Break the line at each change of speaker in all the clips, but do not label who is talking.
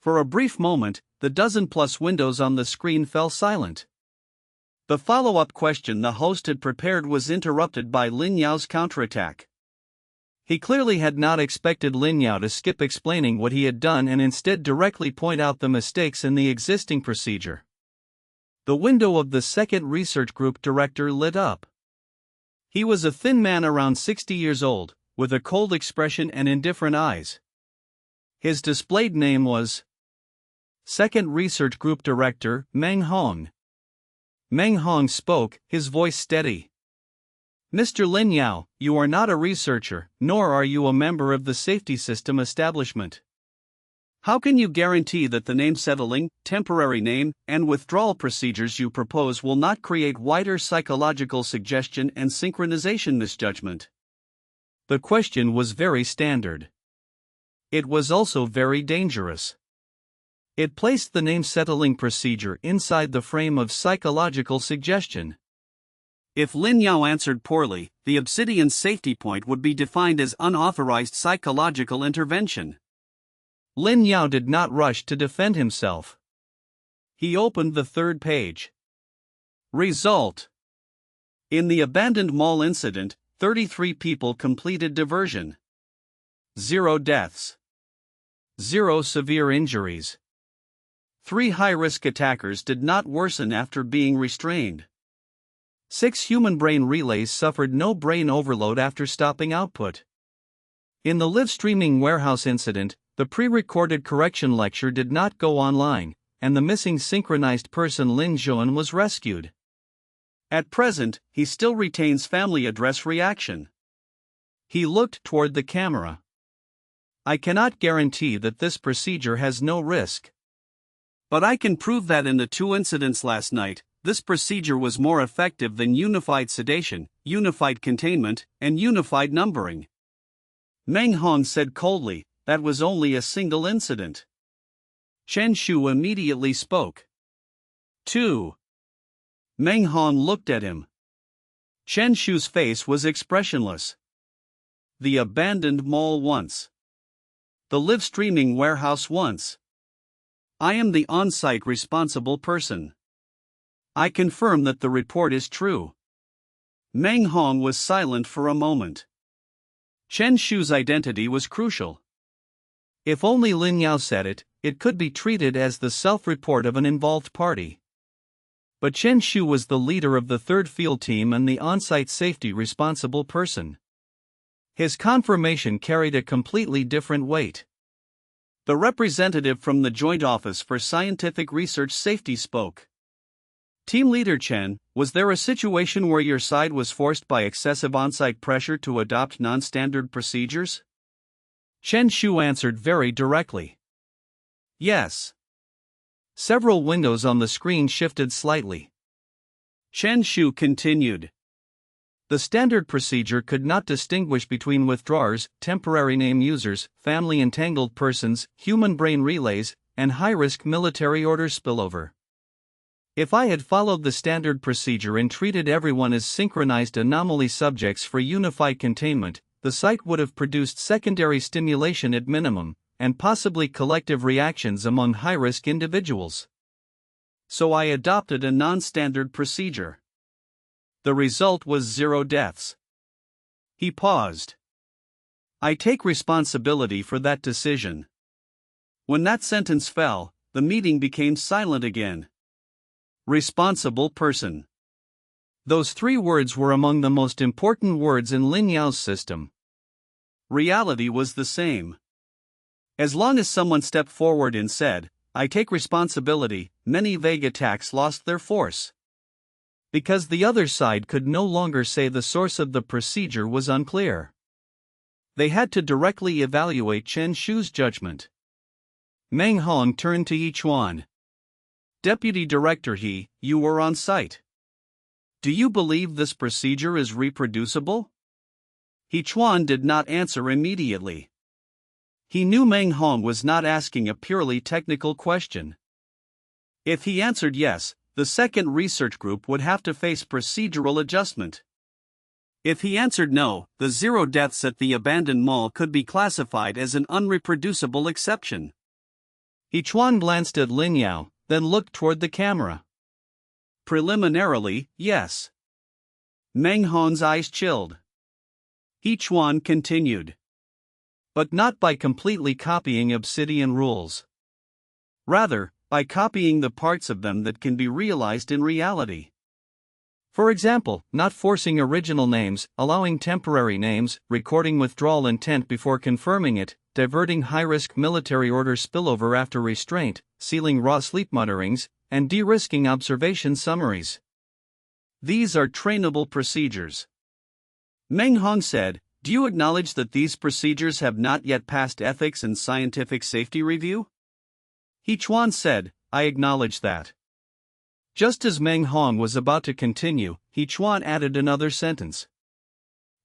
For a brief moment, the dozen-plus windows on the screen fell silent. The follow-up question the host had prepared was interrupted by Lin Yao's counterattack. He clearly had not expected Lin Yao to skip explaining what he had done and instead directly point out the mistakes in the existing procedure. The window of the second research group director lit up. He was a thin man around 60 years old, with a cold expression and indifferent eyes. His displayed name was Second Research Group Director Meng Hong. Meng Hong spoke, his voice steady. Mr. Lin Yao, you are not a researcher, nor are you a member of the safety system establishment. How can you guarantee that the name settling, temporary name, and withdrawal procedures you propose will not create wider psychological suggestion and synchronization misjudgment? The question was very standard. It was also very dangerous. It placed the name settling procedure inside the frame of psychological suggestion. If Lin Yao answered poorly, the Obsidian Safety Point would be defined as unauthorized psychological intervention. Lin Yao did not rush to defend himself. He opened the third page. Result. In the abandoned mall incident, 33 people completed diversion. 0 deaths. 0 severe injuries. 3 high-risk attackers did not worsen after being restrained. 6 human brain relays suffered no brain overload after stopping output. In the live streaming warehouse incident, the pre-recorded correction lecture did not go online, and the missing synchronized person Lin Zhuan was rescued. At present, he still retains family address reaction. He looked toward the camera. I cannot guarantee that this procedure has no risk. But I can prove that in the 2 incidents last night, this procedure was more effective than unified sedation, unified containment, and unified numbering. Meng Hong said coldly, that was only a single incident. Chen Shu immediately spoke. 2. Meng Hong looked at him. Chen Shu's face was expressionless. The abandoned mall once. The live streaming warehouse once. I am the on-site responsible person. I confirm that the report is true. Meng Hong was silent for a moment. Chen Shu's identity was crucial. If only Lin Yao said it, it could be treated as the self-report of an involved party. But Chen Shu was the leader of the third field team and the on-site safety responsible person. His confirmation carried a completely different weight. The representative from the Joint Office for Scientific Research Safety spoke. Team Leader Chen, was there a situation where your side was forced by excessive on-site pressure to adopt non-standard procedures? Chen Shu answered very directly. Yes. Several windows on the screen shifted slightly. Chen Shu continued. The standard procedure could not distinguish between withdrawers, temporary name users, family entangled persons, human brain relays, and high-risk military order spillover. If I had followed the standard procedure and treated everyone as synchronized anomaly subjects for unified containment, the site would have produced secondary stimulation at minimum, and possibly collective reactions among high-risk individuals. So I adopted a non-standard procedure. The result was 0 deaths. He paused. I take responsibility for that decision. When that sentence fell, the meeting became silent again. Responsible person. Those 3 words were among the most important words in Lin Yao's system. Reality was the same. As long as someone stepped forward and said, I take responsibility, many vague attacks lost their force. Because the other side could no longer say the source of the procedure was unclear. They had to directly evaluate Chen Shu's judgment. Meng Hong turned to Yichuan. Deputy Director He, you were on site. Do you believe this procedure is reproducible? Yichuan did not answer immediately. He knew Meng Hong was not asking a purely technical question. If he answered yes, the second research group would have to face procedural adjustment. If he answered no, the 0 deaths at the abandoned mall could be classified as an unreproducible exception. Yichuan glanced at Lin Yao, then looked toward the camera. Preliminarily, yes. Meng Hong's eyes chilled. Yichuan continued. But not by completely copying Obsidian rules. Rather, by copying the parts of them that can be realized in reality. For example, not forcing original names, allowing temporary names, recording withdrawal intent before confirming it, diverting high-risk military order spillover after restraint, sealing raw sleep mutterings, and de-risking observation summaries. These are trainable procedures. Meng Hong said, "Do you acknowledge that these procedures have not yet passed ethics and scientific safety review?" Yichuan said, "I acknowledge that." Just as Meng Hong was about to continue, Yichuan added another sentence.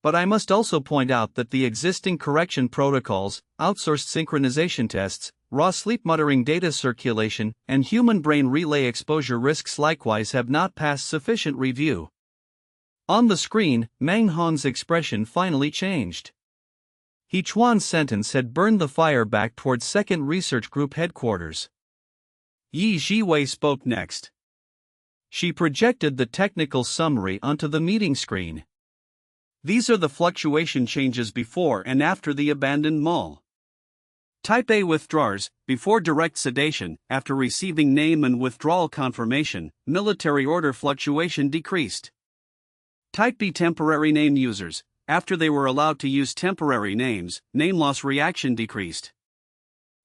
"But I must also point out that the existing correction protocols, outsourced synchronization tests, raw sleep muttering data circulation, and human brain relay exposure risks likewise have not passed sufficient review." On the screen, Meng Hong's expression finally changed. Yichuan's sentence had burned the fire back towards Second Research Group headquarters. Yi Jiwei spoke next. She projected the technical summary onto the meeting screen. These are the fluctuation changes before and after the abandoned mall. Type A withdrawers, before direct sedation, after receiving name and withdrawal confirmation, military order fluctuation decreased. Type B temporary name users, after they were allowed to use temporary names, name loss reaction decreased.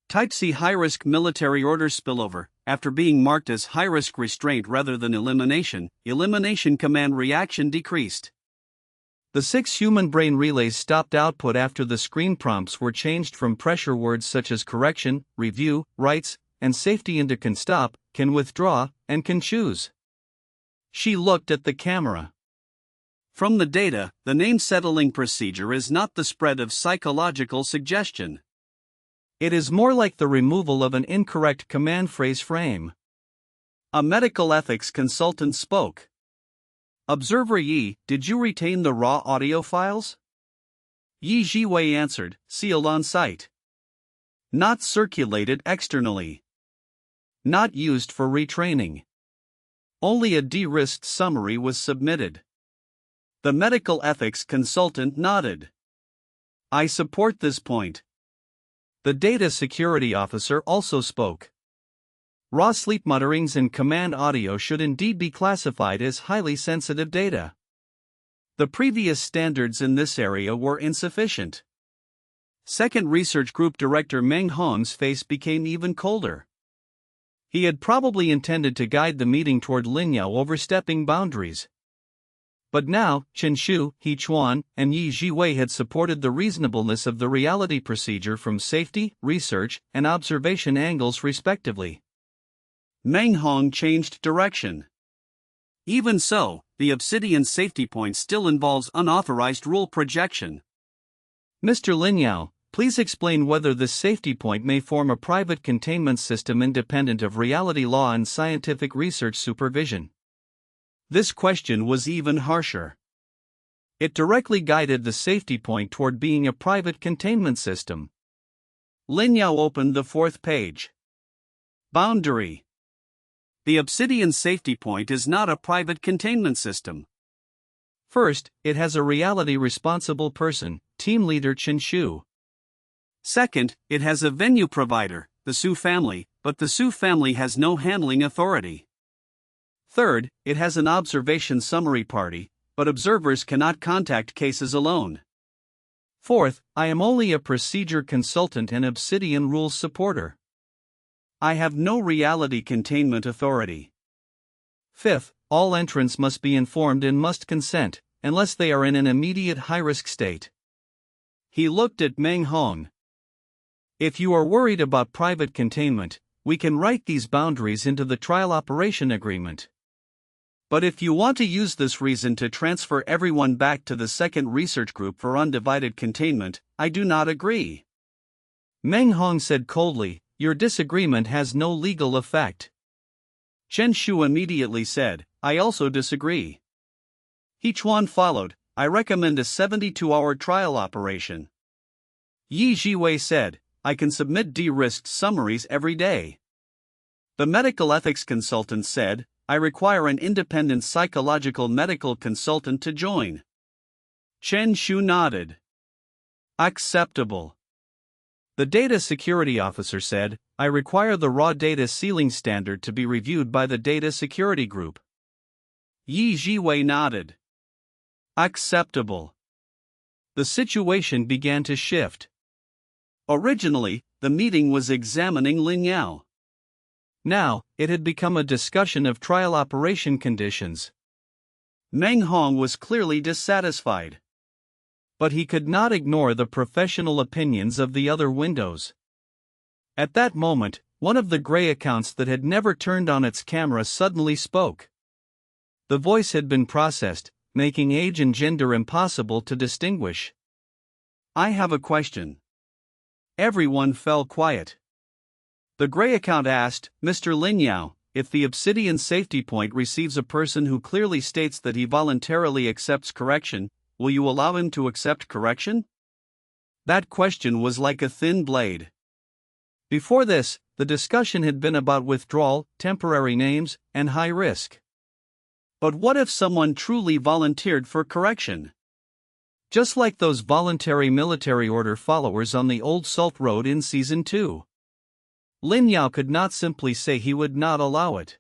Type C high-risk military order spillover, after being marked as high-risk restraint rather than elimination, elimination command reaction decreased. The 6 human brain relays stopped output after the screen prompts were changed from pressure words such as correction, review, rights, and safety into can stop, can withdraw, and can choose. She looked at the camera. From the data, the name settling procedure is not the spread of psychological suggestion. It is more like the removal of an incorrect command phrase frame. A medical ethics consultant spoke. "Observer Yi, did you retain the raw audio files?" Yi Jiwei answered, "Sealed on site. Not circulated externally. Not used for retraining. Only a de-risked summary was submitted." The medical ethics consultant nodded. "I support this point." The data security officer also spoke. Raw sleep mutterings and command audio should indeed be classified as highly sensitive data. The previous standards in this area were insufficient. Second Research Group Director Meng Hong's face became even colder. He had probably intended to guide the meeting toward Lin Yao overstepping boundaries. But now, Chen Shu, Yichuan, and Yi Jiwei had supported the reasonableness of the reality procedure from safety, research, and observation angles respectively. Meng Hong changed direction. Even so, the Obsidian Safety Point still involves unauthorized rule projection. "Mr. Lin Yao, please explain whether this safety point may form a private containment system independent of reality law and scientific research supervision." This question was even harsher. It directly guided the safety point toward being a private containment system. Lin Yao opened the 4th page. Boundary. The Obsidian Safety Point is not a private containment system. First, it has a reality responsible person, team leader Chen Shu. Second, it has a venue provider, the Su family, but the Su family has no handling authority. Third, it has an observation summary party, but observers cannot contact cases alone. Fourth, I am only a procedure consultant and Obsidian rules supporter. I have no reality containment authority. Fifth, all entrants must be informed and must consent, unless they are in an immediate high-risk state. He looked at Meng Hong. If you are worried about private containment, we can write these boundaries into the trial operation agreement. But if you want to use this reason to transfer everyone back to the second research group for undivided containment, I do not agree. Meng Hong said coldly, "Your disagreement has no legal effect." Chen Shu immediately said, "I also disagree." Yichuan followed, "I recommend a 72-hour trial operation." Yi Jiwei said, I can submit de-risked summaries every day. The medical ethics consultant said, I require an independent psychological medical consultant to join. Chen Shu nodded. Acceptable. The data security officer said, I require the raw data sealing standard to be reviewed by the data security group. Yi Jiwei nodded. Acceptable. The situation began to shift. Originally, the meeting was examining Lin Yao. Now, it had become a discussion of trial operation conditions. Meng Hong was clearly dissatisfied. But he could not ignore the professional opinions of the other windows. At that moment, one of the gray accounts that had never turned on its camera suddenly spoke. The voice had been processed, making age and gender impossible to distinguish. I have a question. Everyone fell quiet. The gray account asked, Mr. Lin Yao, if the Obsidian Safety Point receives a person who clearly states that he voluntarily accepts correction, will you allow him to accept correction? That question was like a thin blade. Before this, the discussion had been about withdrawal, temporary names, and high risk. But what if someone truly volunteered for correction? Just like those voluntary military order followers on the old Salt Road in Season 2. Lin Yao could not simply say he would not allow it.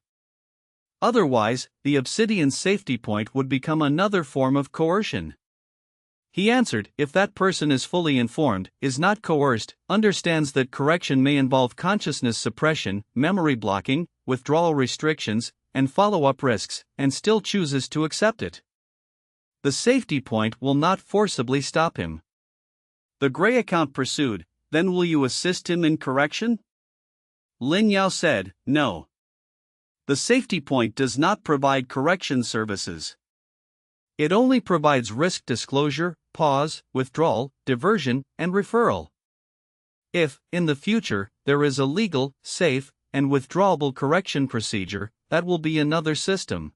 Otherwise, the Obsidian Safety Point would become another form of coercion. He answered, if that person is fully informed, is not coerced, understands that correction may involve consciousness suppression, memory blocking, withdrawal restrictions, and follow-up risks, and still chooses to accept it, the safety point will not forcibly stop him. The gray account pursued, then will you assist him in correction? Lin Yao said, no. The safety point does not provide correction services. It only provides risk disclosure, pause, withdrawal, diversion, and referral. If, in the future, there is a legal, safe, and withdrawable correction procedure, that will be another system.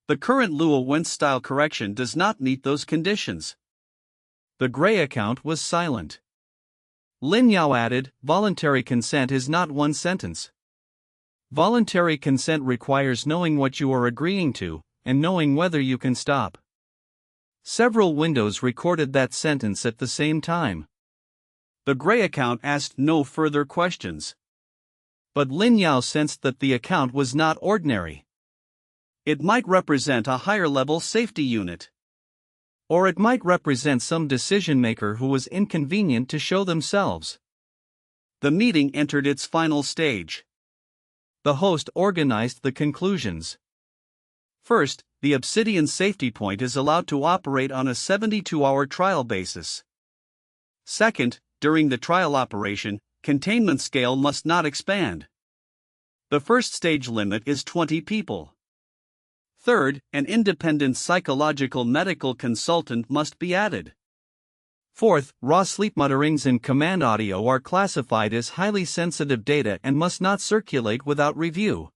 The current Luo Wen-style correction does not meet those conditions. The gray account was silent. Lin Yao added, voluntary consent is not one sentence. Voluntary consent requires knowing what you are agreeing to, and knowing whether you can stop. Several windows recorded that sentence at the same time. The gray account asked no further questions. But Lin Yao sensed that the account was not ordinary. It might represent a higher-level safety unit. Or it might represent some decision-maker who was inconvenient to show themselves. The meeting entered its final stage. The host organized the conclusions. First, the Obsidian Safety Point is allowed to operate on a 72-hour trial basis. Second, during the trial operation, containment scale must not expand. The first stage limit is 20 people. Third, an independent psychological medical consultant must be added. Fourth, raw sleep mutterings and command audio are classified as highly sensitive data and must not circulate without review.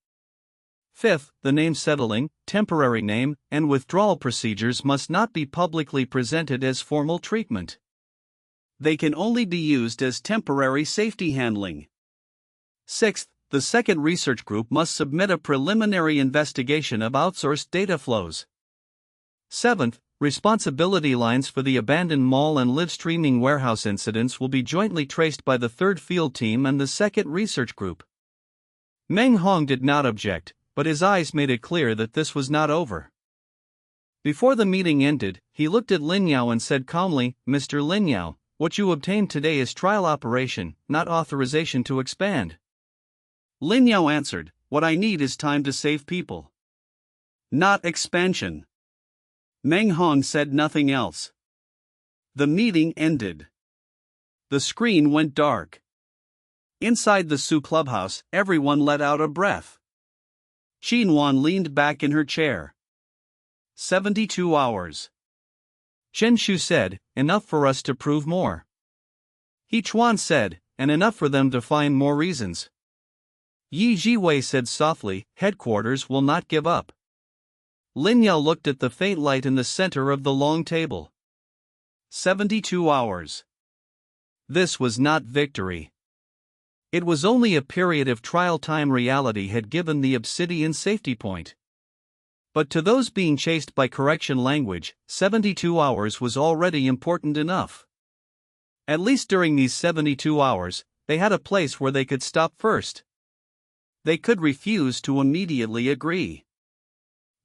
Fifth, the name settling, temporary name, and withdrawal procedures must not be publicly presented as formal treatment. They can only be used as temporary safety handling. Sixth, the second research group must submit a preliminary investigation of outsourced data flows. Seventh, responsibility lines for the abandoned mall and live streaming warehouse incidents will be jointly traced by the third field team and the second research group. Meng Hong did not object, but his eyes made it clear that this was not over. Before the meeting ended, he looked at Lin Yao and said calmly, Mr. Lin Yao, what you obtained today is trial operation, not authorization to expand. Lin Yao answered, what I need is time to save people. Not expansion. Meng Hong said nothing else. The meeting ended. The screen went dark. Inside the Su clubhouse, everyone let out a breath. Qinwan leaned back in her chair. 72 hours. Chen Shu said, enough for us to prove more. He Chuan said, and enough for them to find more reasons. Yi Jiwei said softly, headquarters will not give up. Lin Yao looked at the faint light in the center of the long table. 72 hours. This was not victory. It was only a period of trial time reality had given the Obsidian Safety Point. But to those being chased by correction language, 72 hours was already important enough. At least during these 72 hours, they had a place where they could stop first. They could refuse to immediately agree.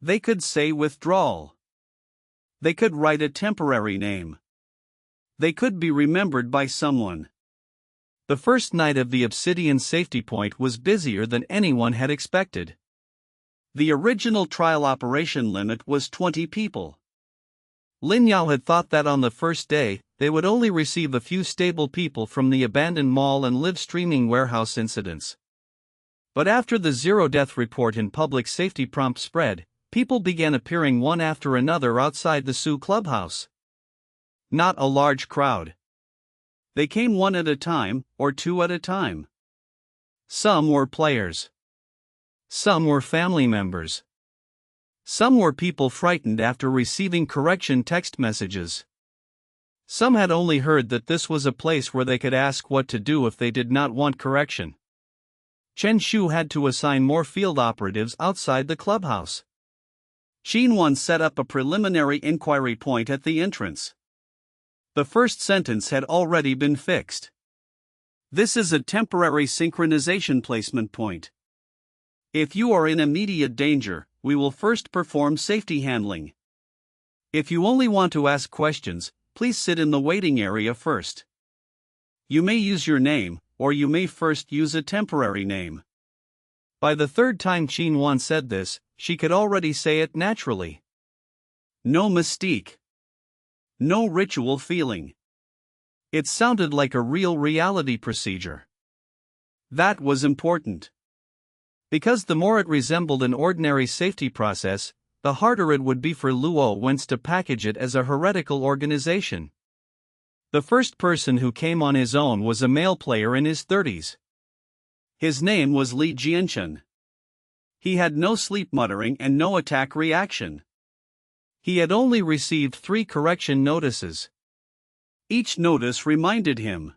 They could say withdrawal. They could write a temporary name. They could be remembered by someone. The first night of the Obsidian Safety Point was busier than anyone had expected. The original trial operation limit was 20 people. Lin Yao had thought that on the first day, they would only receive a few stable people from the abandoned mall and live streaming warehouse incidents. But after the zero-death report in public safety prompt spread, people began appearing one after another outside the Sioux clubhouse. Not a large crowd. They came one at a time, or two at a time. Some were players. Some were family members. Some were people frightened after receiving correction text messages. Some had only heard that this was a place where they could ask what to do if they did not want correction. Chen Shu had to assign more field operatives outside the clubhouse. Xinwan set up a preliminary inquiry point at the entrance. The first sentence had already been fixed. This is a temporary synchronization placement point. If you are in immediate danger, we will first perform safety handling. If you only want to ask questions, please sit in the waiting area first. You may use your name, or you may first use a temporary name. By the third time Xinwan said this, she could already say it naturally. No mystique. No ritual feeling. It sounded like a real reality procedure. That was important. Because the more it resembled an ordinary safety process, the harder it would be for Luo Wentz to package it as a heretical organization. The first person who came on his own was a male player in his 30s. His name was Li Jianchen. He had no sleep muttering and no attack reaction. He had only received 3 correction notices. Each notice reminded him,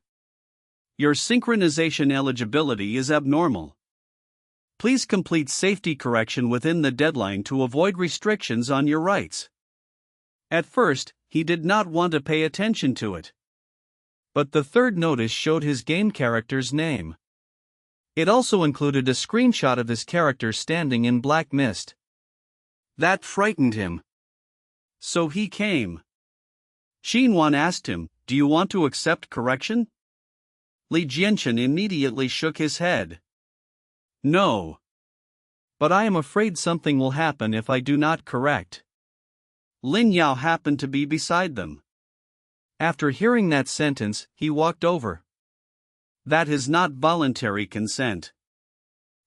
"Your synchronization eligibility is abnormal. Please complete safety correction within the deadline to avoid restrictions on your rights." At first, he did not want to pay attention to it. But the third notice showed his game character's name. It also included a screenshot of his character standing in black mist. That frightened him. So he came. Xinwan asked him, "Do you want to accept correction?" Li Jianchen immediately shook his head. "No. But I am afraid something will happen if I do not correct." Lin Yao happened to be beside them. After hearing that sentence, he walked over. "That is not voluntary consent."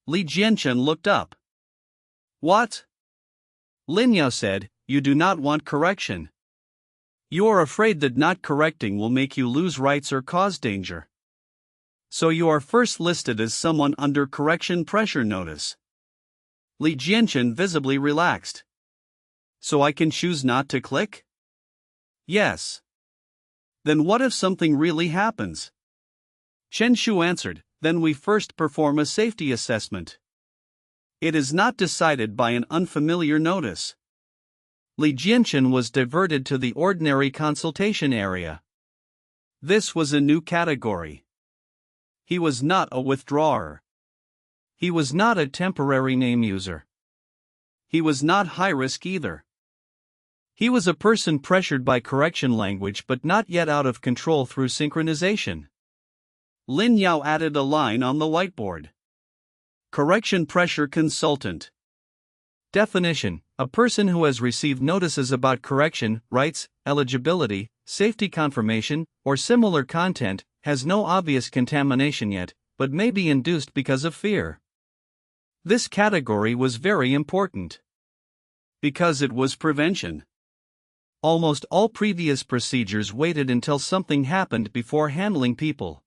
Li Jianchen looked up. "What?" Lin Yao said, "You do not want correction. You are afraid that not correcting will make you lose rights or cause danger. So you are first listed as someone under correction pressure notice." Li Jianchen visibly relaxed. "So I can choose not to click?" "Yes." "Then what if something really happens?" Chen Shu answered, "Then we first perform a safety assessment. It is not decided by an unfamiliar notice." Li Jianchen was diverted to the ordinary consultation area. This was a new category. He was not a withdrawer. He was not a temporary name user. He was not high risk either. He was a person pressured by correction language but not yet out of control through synchronization. Lin Yao added a line on the whiteboard. Correction pressure consultant. Definition: a person who has received notices about correction, rights, eligibility, safety confirmation, or similar content, has no obvious contamination yet, but may be induced because of fear. This category was very important. Because it was prevention. Almost all previous procedures waited until something happened before handling people.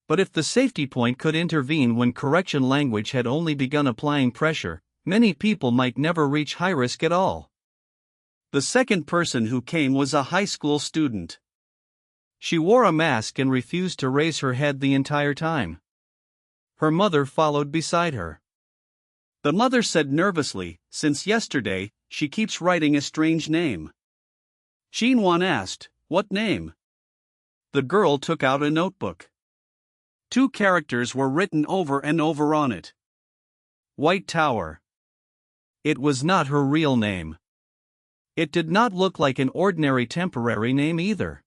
But if the safety point could intervene when correction language had only begun applying pressure, many people might never reach high risk at all. The second person who came was a high school student. She wore a mask and refused to raise her head the entire time. Her mother followed beside her. The mother said nervously, "Since yesterday, she keeps writing a strange name." Xinwan asked, "What name?" The girl took out a notebook. 2 characters were written over and over on it. White Tower. It was not her real name. It did not look like an ordinary temporary name either.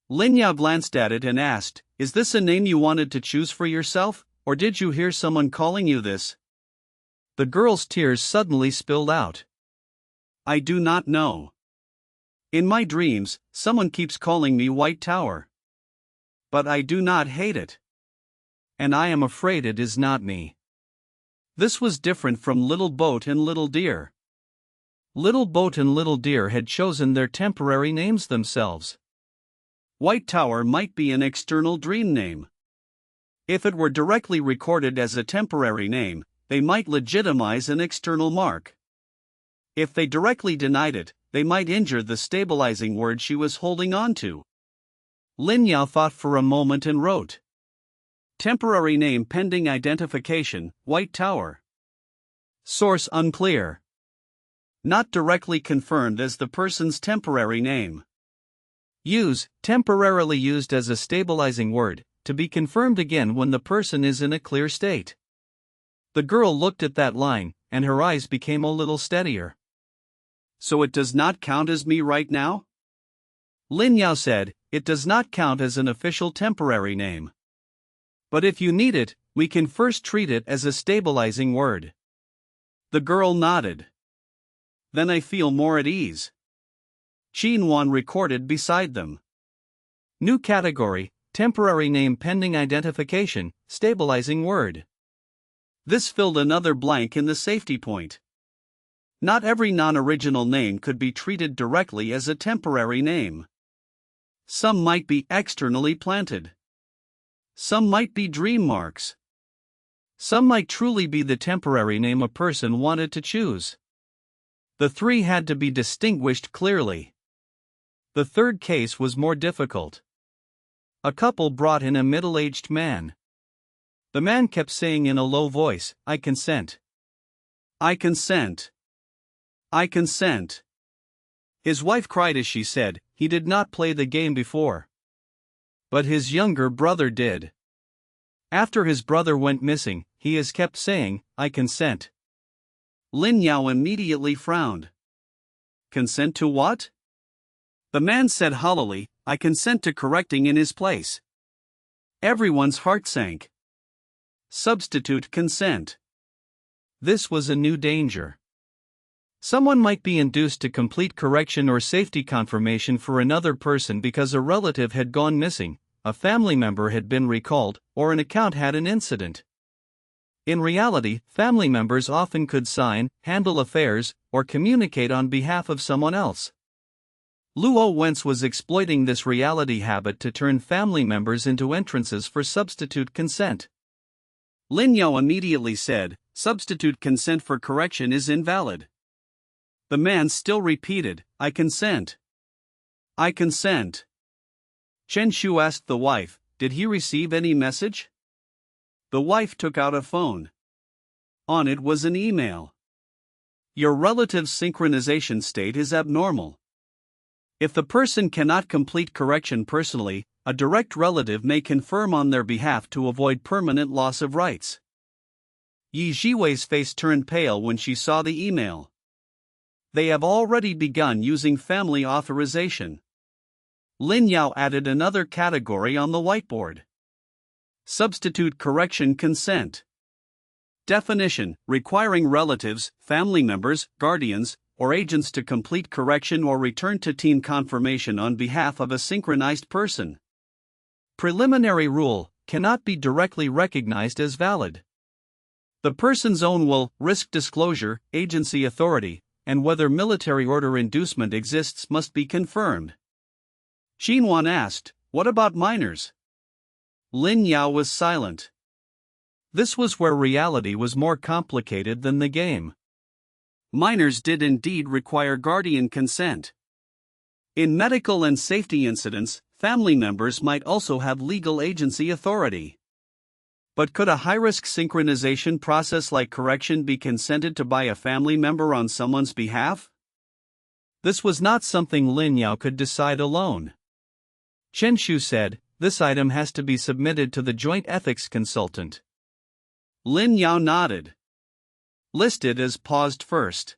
Lin Yao glanced at it and asked, "Is this a name you wanted to choose for yourself, or did you hear someone calling you this?" The girl's tears suddenly spilled out. "I do not know. In my dreams, someone keeps calling me White Tower. But I do not hate it. And I am afraid it is not me." This was different from Little Boat and Little Deer. Little Boat and Little Deer had chosen their temporary names themselves. White Tower might be an external dream name. If it were directly recorded as a temporary name, they might legitimize an external mark. If they directly denied it, they might injure the stabilizing word she was holding on to. Lin Yao thought for a moment and wrote, "Temporary name pending identification, White Tower. Source unclear. Not directly confirmed as the person's temporary name. Use, temporarily used as a stabilizing word, to be confirmed again when the person is in a clear state." The girl looked at that line, and her eyes became a little steadier. "So it does not count as me right now?" Lin Yao said, "It does not count as an official temporary name. But if you need it, we can first treat it as a stabilizing word." The girl nodded. "Then I feel more at ease." Xinwan recorded beside them. New category, temporary name pending identification, stabilizing word. This filled another blank in the safety point. Not every non-original name could be treated directly as a temporary name. Some might be externally planted. Some might be dream marks. Some might truly be the temporary name a person wanted to choose. The 3 had to be distinguished clearly. The third case was more difficult. A couple brought in a middle-aged man. The man kept saying in a low voice, "I consent. I consent. I consent." His wife cried as she said, he did not play the game before. But his younger brother did. After his brother went missing, he has kept saying, "I consent." Lin Yao immediately frowned. "Consent to what?" The man said hollowly, "I consent to correcting in his place." Everyone's heart sank. Substitute consent. This was a new danger. Someone might be induced to complete correction or safety confirmation for another person because a relative had gone missing, a family member had been recalled, or an account had an incident. In reality, family members often could sign, handle affairs, or communicate on behalf of someone else. Luo Wentz was exploiting this reality habit to turn family members into entrances for substitute consent. Lin Yao immediately said, "Substitute consent for correction is invalid." The man still repeated, "I consent. I consent." Chen Shu asked the wife, "Did he receive any message?" The wife took out a phone. On it was an email. "Your relative's synchronization state is abnormal. If the person cannot complete correction personally, a direct relative may confirm on their behalf to avoid permanent loss of rights." Yi Jiwei's face turned pale when she saw the email. They have already begun using family authorization. Lin Yao added another category on the whiteboard. Substitute correction consent. Definition: requiring relatives, family members, guardians, or agents to complete correction or return to teen confirmation on behalf of a synchronized person. Preliminary rule: cannot be directly recognized as valid. The person's own will, risk disclosure, agency authority, and whether military order inducement exists must be confirmed. Xinwan asked, "What about minors?" Lin Yao was silent. This was where reality was more complicated than the game. Minors did indeed require guardian consent. In medical and safety incidents, Family members might also have legal agency authority. But could a high-risk synchronization process like correction be consented to by a family member on someone's behalf? This was not something Lin Yao could decide alone. Chen Shu said, "This item has to be submitted to the joint ethics consultant." Lin Yao nodded. Listed as paused first.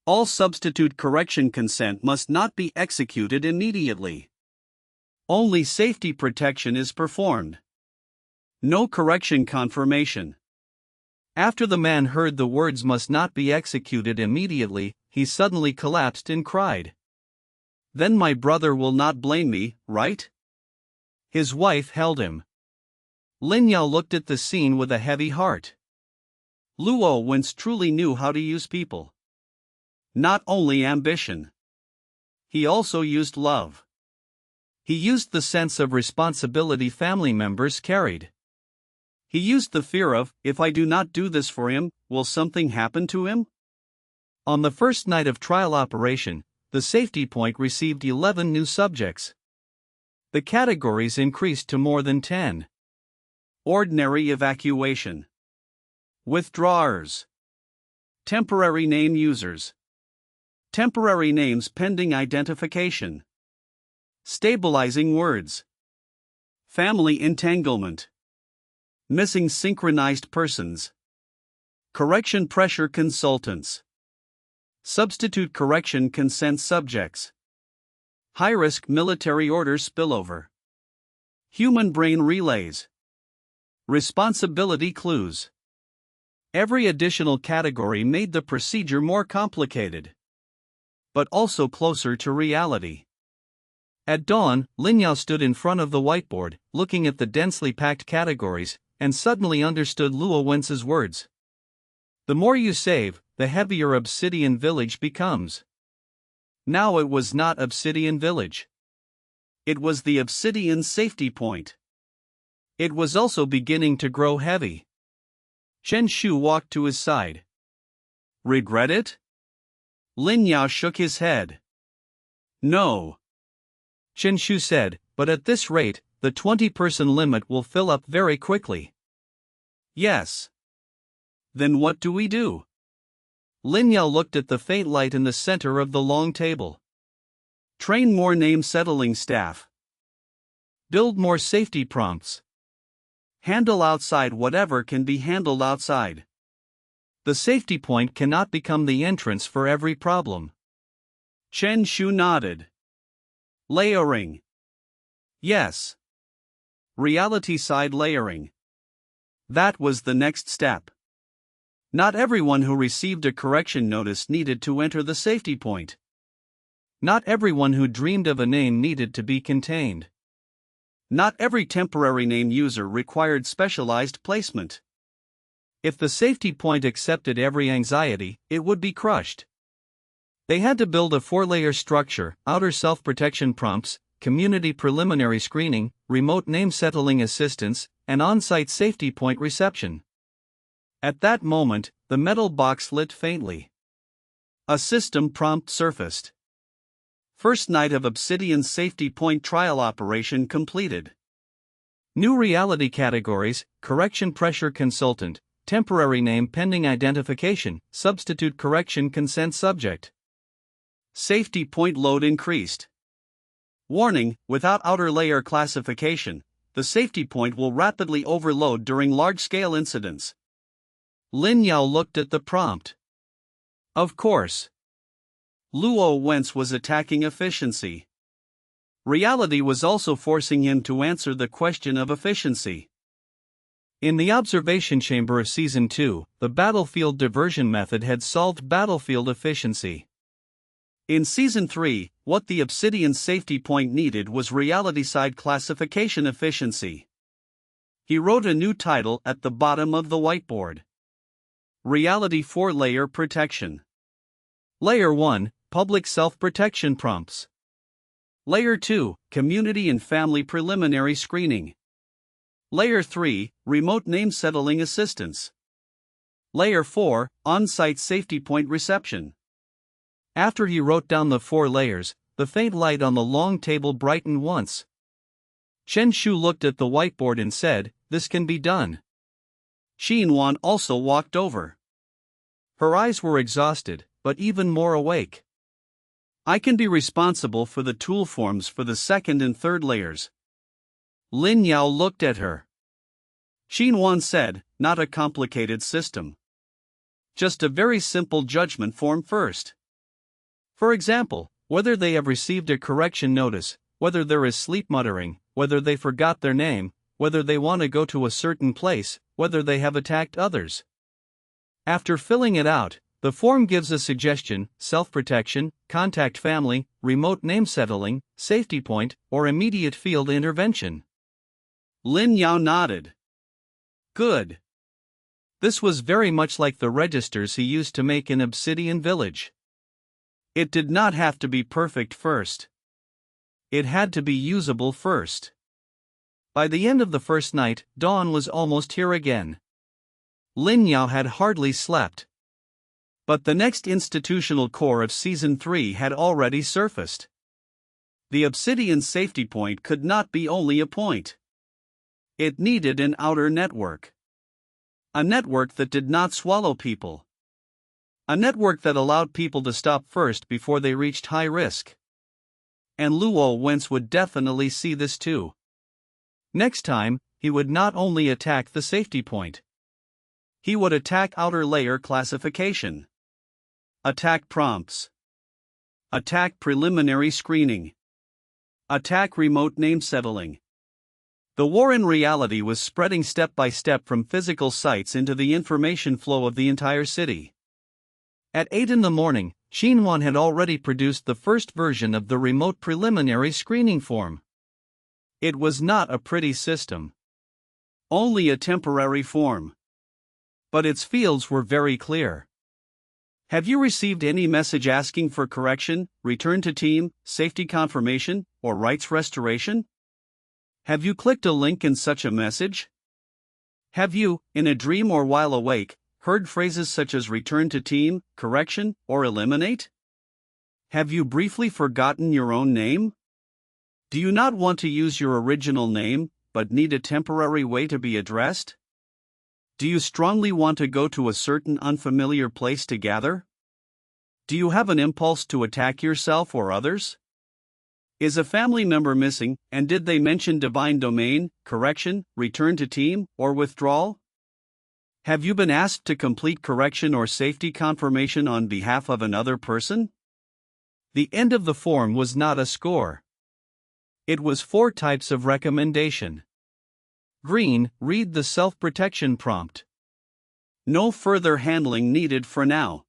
All substitute correction consent must not be executed immediately. Only safety protection is performed. No correction confirmation. After the man heard the words "must not be executed immediately," he suddenly collapsed and cried. "Then my brother will not blame me, right?" His wife held him. Lin Yao looked at the scene with a heavy heart. Luo once truly knew how to use people. Not only ambition. He also used love. He used the sense of responsibility family members carried. He used the fear of, if I do not do this for him, will something happen to him? On the first night of trial operation, the safety point received 11 new subjects. The categories increased to more than 10. Ordinary evacuation. Withdrawers. Temporary name users. Temporary names pending identification. Stabilizing words. Family entanglement. Missing synchronized persons. Correction pressure consultants. Substitute correction consent subjects. High-risk military order spillover. Human brain relays. Responsibility clues. Every additional category made the procedure more complicated, but also closer to reality. At dawn, Lin Yao stood in front of the whiteboard, looking at the densely packed categories, and suddenly understood Luo Wence's words. The more you save, the heavier Obsidian Village becomes. Now it was not Obsidian Village. It was the Obsidian Safety Point. It was also beginning to grow heavy. Chen Shu walked to his side. Regret it? Lin Yao shook his head. No. Chen Shu said, but at this rate, the 20-person limit will fill up very quickly. Yes. Then what do we do? Lin Yao looked at the faint light in the center of the long table. Train more name-settling staff. Build more safety prompts. Handle outside whatever can be handled outside. The safety point cannot become the entrance for every problem. Chen Shu nodded. Layering. Yes. Reality side layering. That was the next step. Not everyone who received a correction notice needed to enter the safety point. Not everyone who dreamed of a name needed to be contained. Not every temporary name user required specialized placement. If the safety point accepted every anxiety, it would be crushed. They had to build a 4-layer structure: outer self-protection prompts, community preliminary screening, remote name settling assistance, and on-site safety point reception. At that moment, the metal box lit faintly. A system prompt surfaced. First night of Obsidian Safety Point trial operation completed. New reality categories: correction pressure consultant, temporary name pending identification, substitute correction consent subject. Safety point load increased. Warning: without outer layer classification, the safety point will rapidly overload during large-scale incidents. Lin Yao looked at the prompt. Of course. Luo Wentz was attacking efficiency. Reality was also forcing him to answer the question of efficiency. In the observation chamber of Season 2, the battlefield diversion method had solved battlefield efficiency. In Season 3, what the Obsidian Safety Point needed was reality-side classification efficiency. He wrote a new title at the bottom of the whiteboard. Reality 4-layer protection. Layer 1, public self-protection prompts. Layer 2, community and family preliminary screening. Layer 3, remote name settling assistance. Layer 4, on-site safety point reception. After he wrote down the 4 layers, the faint light on the long table brightened once. Chen Shu looked at the whiteboard and said, "This can be done." Xinhuan also walked over. Her eyes were exhausted, but even more awake. "I can be responsible for the tool forms for the second and third layers." Lin Yao looked at her. Xinhuan said, "Not a complicated system. Just a very simple judgment form first. For example, whether they have received a correction notice, whether there is sleep muttering, whether they forgot their name, whether they want to go to a certain place, whether they have attacked others." After filling it out, the form gives a suggestion: self-protection, contact family, remote name settling, safety point, or immediate field intervention. Lin Yao nodded. Good. This was very much like the registers he used to make in Obsidian Village. It did not have to be perfect first. It had to be usable first. By the end of the first night, dawn was almost here again. Lin Yao had hardly slept. But the next institutional core of Season 3 had already surfaced. The Obsidian Safety Point could not be only a point. It needed an outer network. A network that did not swallow people. A network that allowed people to stop first before they reached high risk. And Luo Wentz would definitely see this too. Next time, he would not only attack the safety point. He would attack outer layer classification. Attack prompts. Attack preliminary screening. Attack remote name settling. The war in reality was spreading step by step from physical sites into the information flow of the entire city. At 8 in the morning, Xinhuan had already produced the first version of the remote preliminary screening form. It was not a pretty system. Only a temporary form. But its fields were very clear. Have you received any message asking for correction, return to team, safety confirmation, or rights restoration? Have you clicked a link in such a message? Have you, in a dream or while awake, heard phrases such as return to team, correction, or eliminate? Have you briefly forgotten your own name? Do you not want to use your original name, but need a temporary way to be addressed? Do you strongly want to go to a certain unfamiliar place to gather? Do you have an impulse to attack yourself or others? Is a family member missing, and did they mention divine domain, correction, return to team, or withdrawal? Have you been asked to complete correction or safety confirmation on behalf of another person? The end of the form was not a score. It was 4 types of recommendation. Green, read the self-protection prompt. No further handling needed for now.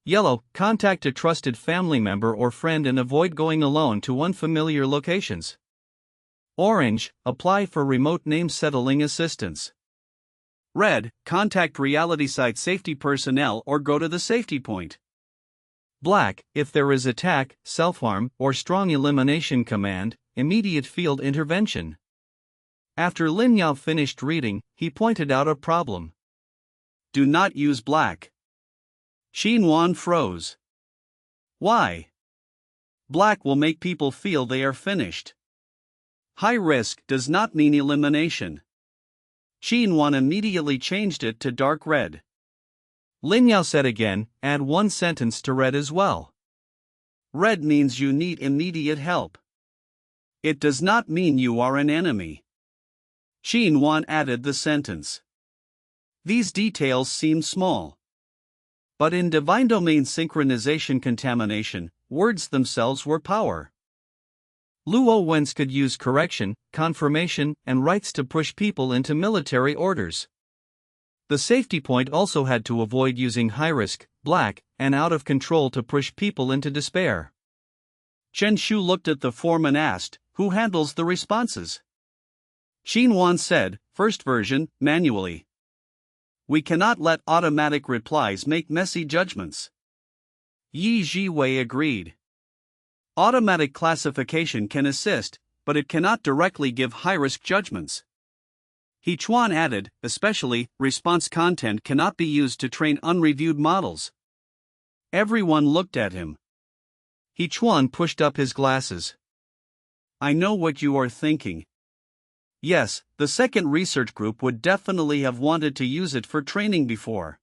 Yellow, contact a trusted family member or friend and avoid going alone to unfamiliar locations. Orange, apply for remote name settling assistance. Red, contact reality site safety personnel or go to the safety point. Black, if there is attack, self-harm, or strong elimination command, immediate field intervention. After Lin Yao finished reading, he pointed out a problem. Do not use black. Xinhuan froze. Why? Black will make people feel they are finished. High risk does not mean elimination. Xinhuan immediately changed it to dark red. Lin Yao said again, add 1 sentence to red as well. Red means you need immediate help. It does not mean you are an enemy. Xinhuan added the sentence. These details seem small. But in divine domain synchronization contamination, words themselves were power. Luo Wentz could use correction, confirmation, and rights to push people into military orders. The safety point also had to avoid using high-risk, black, and out of control to push people into despair. Chen Shu looked at the form and asked, who handles the responses? Xinhuan said, first version, manually. We cannot let automatic replies make messy judgments. Yi Jiwei agreed. Automatic classification can assist, but it cannot directly give high-risk judgments. He Chuan added, especially, response content cannot be used to train unreviewed models. Everyone looked at him. He Chuan pushed up his glasses. I know what you are thinking. Yes, the second research group would definitely have wanted to use it for training before.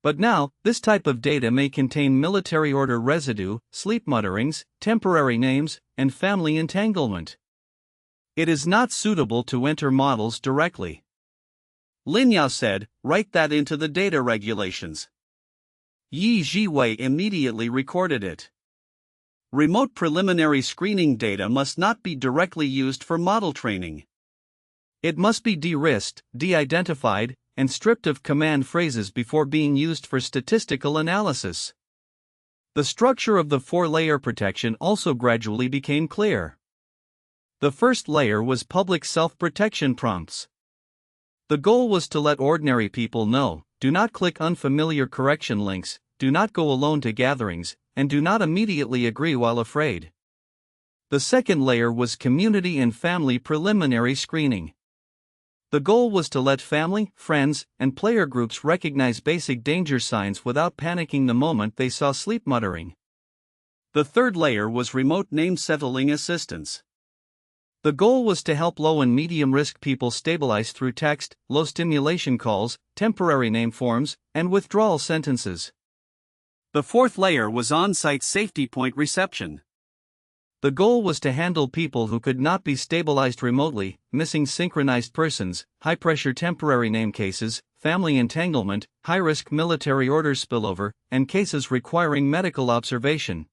But now, this type of data may contain military order residue, sleep mutterings, temporary names, and family entanglement. It is not suitable to enter models directly. Lin Yao said, write that into the data regulations. Yi Jiwei immediately recorded it. Remote preliminary screening data must not be directly used for model training. It must be de-risked, de-identified, and stripped of command phrases before being used for statistical analysis. The structure of the four-layer protection also gradually became clear. The first layer was public self-protection prompts. The goal was to let ordinary people know, do not click unfamiliar correction links, do not go alone to gatherings, and do not immediately agree while afraid. The second layer was community and family preliminary screening. The goal was to let family, friends, and player groups recognize basic danger signs without panicking the moment they saw sleep muttering. The third layer was remote name settling assistance. The goal was to help low and medium risk people stabilize through text, low stimulation calls, temporary name forms, and withdrawal sentences. The fourth layer was on-site safety point reception. The goal was to handle people who could not be stabilized remotely, missing synchronized persons, high-pressure temporary name cases, family entanglement, high-risk military order spillover, and cases requiring medical observation.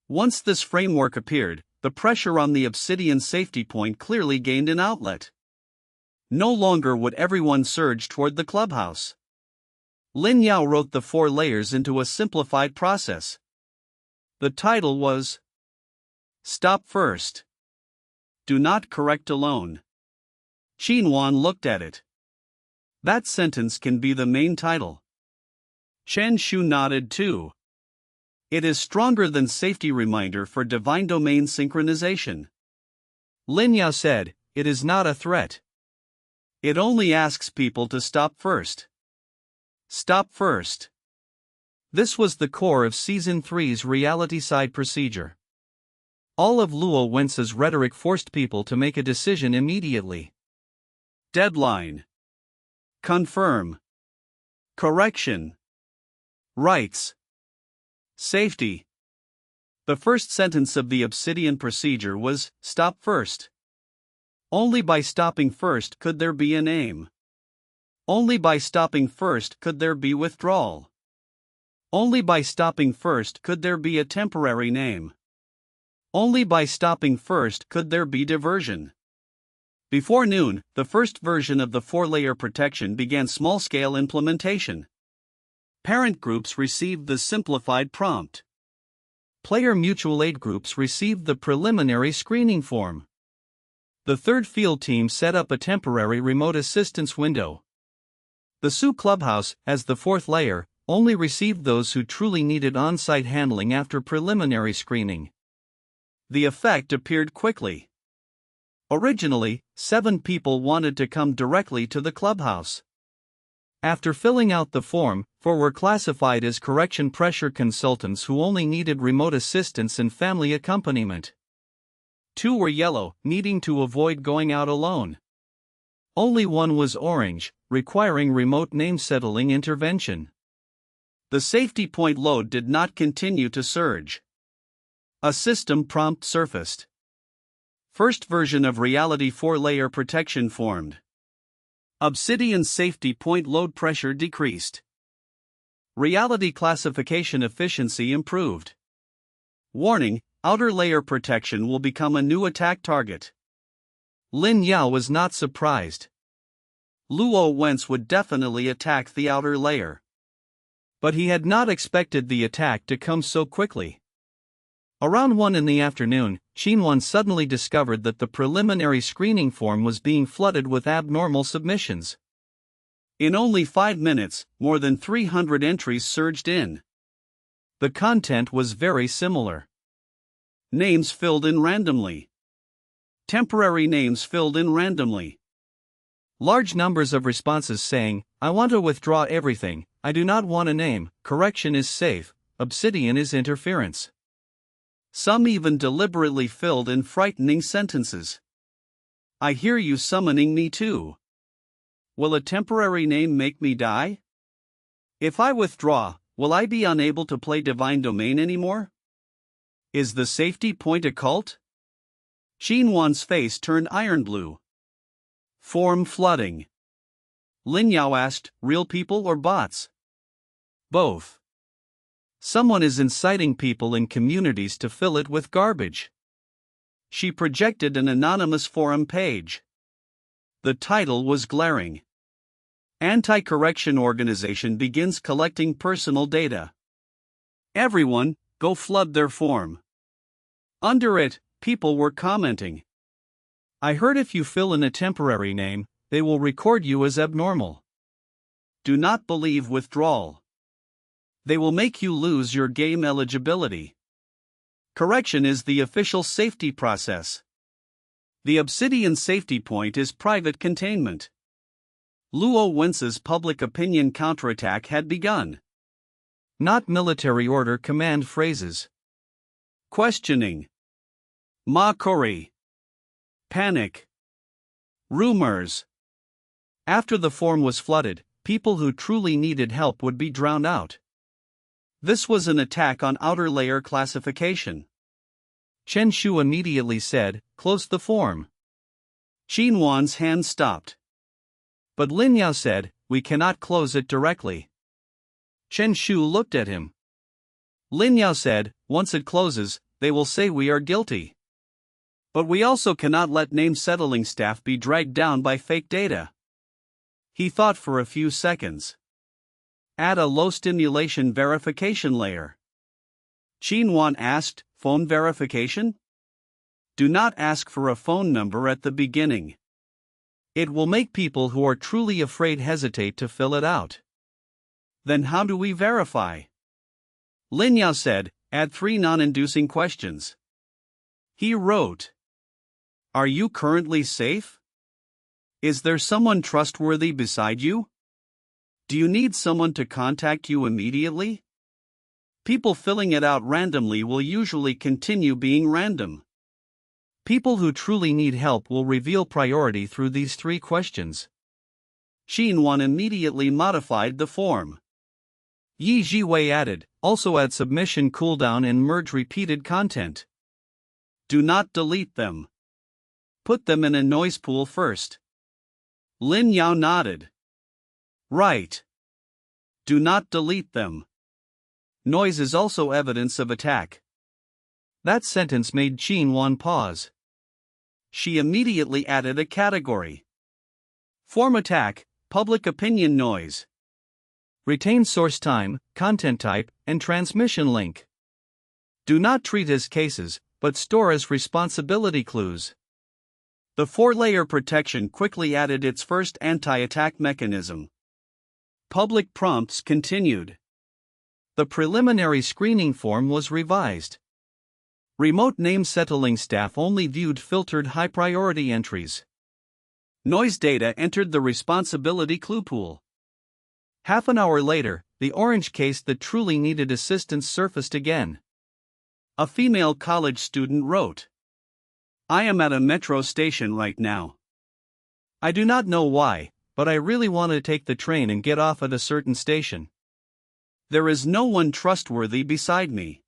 Once this framework appeared, the pressure on the Obsidian Safety Point clearly gained an outlet. No longer would everyone surge toward the clubhouse. Lin Yao wrote the four layers into a simplified process. The title was Stop First. Do not correct alone. Qinwan looked at it. That sentence can be the main title. Chen Shu nodded too. It is stronger than safety reminder for divine domain synchronization. Lin Yao said, it is not a threat. It only asks people to stop first. Stop first. This was the core of Season 3's reality side procedure. All of Luo Wence's rhetoric forced people to make a decision immediately. Deadline. Confirm. Correction. Rights. Safety. The first sentence of the Obsidian procedure was, stop first. Only by stopping first could there be an aim. Only by stopping first could there be withdrawal. Only by stopping first could there be a temporary name. Only by stopping first could there be diversion. Before noon, the first version of the four-layer protection began small-scale implementation. Parent groups received the simplified prompt. Player mutual aid groups received the preliminary screening form. The third field team set up a temporary remote assistance window. The Su Clubhouse, as the fourth layer, only received those who truly needed on-site handling after preliminary screening. The effect appeared quickly. Originally, 7 people wanted to come directly to the clubhouse. After filling out the form, 4 were classified as correction pressure consultants who only needed remote assistance and family accompaniment. 2 were yellow, needing to avoid going out alone. Only 1 was orange, requiring remote name settling intervention. The safety point load did not continue to surge. A system prompt surfaced. First version of reality 4-layer protection formed. Obsidian Safety Point load pressure decreased. Reality classification efficiency improved. Warning, outer layer protection will become a new attack target. Lin Yao was not surprised. Luo Wentz would definitely attack the outer layer. But he had not expected the attack to come so quickly. Around 1 in the afternoon, Qinwan suddenly discovered that the preliminary screening form was being flooded with abnormal submissions. In only 5 minutes, more than 300 entries surged in. The content was very similar. Names filled in randomly. Temporary names filled in randomly. Large numbers of responses saying, I want to withdraw everything, I do not want a name, correction is safe, Obsidian is interference. Some even deliberately filled in frightening sentences. I hear you summoning me too. Will a temporary name make me die? If I withdraw, will I be unable to play Divine Domain anymore? Is the safety point a cult? Xinhuan's face turned iron blue. Form flooding. Lin Yao asked, real people or bots? Both. Someone is inciting people in communities to fill it with garbage. She projected an anonymous forum page. The title was glaring. Anti-correction organization begins collecting personal data. Everyone, go flood their form. Under it, people were commenting. I heard if you fill in a temporary name, they will record you as abnormal. Do not believe withdrawal. They will make you lose your game eligibility. Correction is the official safety process. The Obsidian Safety Point is private containment. Luo Wence's public opinion counterattack had begun. Not military order command phrases. Questioning. Mockery. Panic. Rumors. After the form was flooded, people who truly needed help would be drowned out. This was an attack on outer layer classification. Chen Shu immediately said, close the form. Xinhuan's hand stopped. But Lin Yao said, we cannot close it directly. Chen Shu looked at him. Lin Yao said, once it closes, they will say we are guilty. But we also cannot let name settling staff be dragged down by fake data. He thought for a few seconds. Add a low stimulation verification layer. Xinhuan asked, phone verification? Do not ask for a phone number at the beginning. It will make people who are truly afraid hesitate to fill it out. Then how do we verify? Lin Yao said, add 3 non-inducing questions. He wrote. Are you currently safe? Is there someone trustworthy beside you? Do you need someone to contact you immediately? People filling it out randomly will usually continue being random. People who truly need help will reveal priority through these 3 questions. Xinhuan immediately modified the form. Yi Jiwei added, also add submission cooldown and merge repeated content. Do not delete them. Put them in a noise pool first. Lin Yao nodded. Right. Do not delete them. Noise is also evidence of attack. That sentence made Xinhuan pause. She immediately added a category. Form attack, public opinion noise. Retain source time, content type, and transmission link. Do not treat as cases, but store as responsibility clues. The 4-layer protection quickly added its first anti-attack mechanism. Public prompts continued. The preliminary screening form was revised. Remote name settling staff only viewed filtered high-priority entries. Noise data entered the responsibility clue pool. Half an hour later, the orange case that truly needed assistance surfaced again. A female college student wrote, I am at a metro station right now. I do not know why, but I really want to take the train and get off at a certain station. There is no one trustworthy beside me.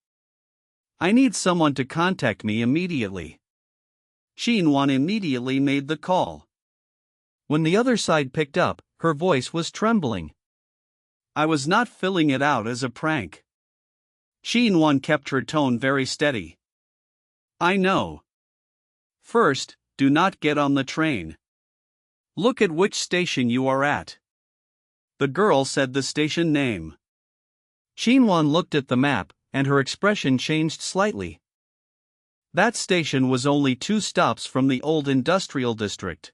I need someone to contact me immediately. Xinhuan immediately made the call. When the other side picked up, her voice was trembling. I was not filling it out as a prank. Xinhuan kept her tone very steady. I know. First, do not get on the train. Look at which station you are at. The girl said the station name. Xinhuan looked at the map, and her expression changed slightly. That station was only 2 stops from the old industrial district.